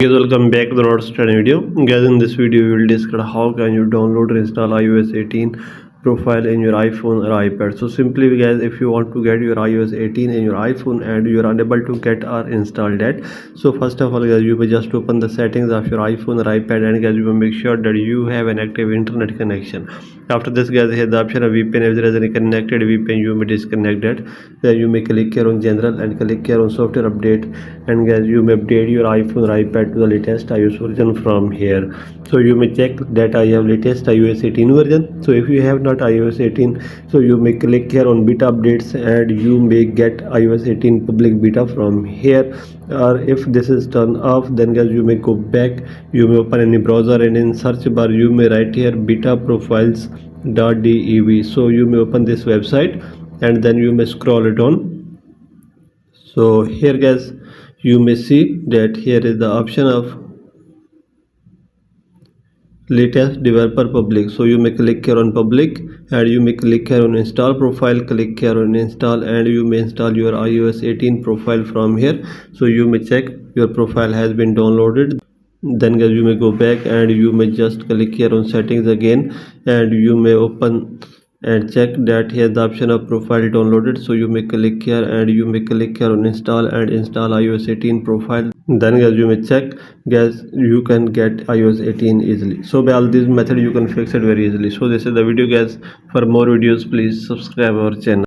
Guys, welcome back to the Road Study video. Guys, in this video we will discuss how can you download or install iOS 18 profile in your iPhone or iPad. So simply guys, if you want to get your iOS 18 in your iPhone and you are unable to get or install that, so first of all guys, you may just open the settings of your iPhone or iPad, and guys, you will make sure that you have an active internet connection. After this guys, here the option of VPN. If there is any connected VPN, you may disconnect that. Then you may click here on general and click here on software update, and guys, you may update your iPhone or iPad to the latest iOS version from here. So you may check that I have latest iOS 18 version. So if you have not iOS 18, so you may click here on beta updates and you may get iOS 18 public beta from here. Or if this is turned off, then guys, you may go back, you may open any browser, and in search bar you may write here beta profiles.dev. so you may open this website and then you may scroll it on. So here guys, you may see that here is the option of latest developer public. So you may click here on public and you may click here on install profile, click here on install, and you may install your iOS 18 profile from here. So you may check your profile has been downloaded. Then guys, you may go back and you may just click here on settings again, and you may open and check that here the option of profile downloaded. So you may click here and you may click here on install and install iOS 18 profile. Then guys, you may check, guys, you can get iOS 18 easily. So by all these methods you can fix it very easily. So this is the video guys. For more videos please subscribe our channel.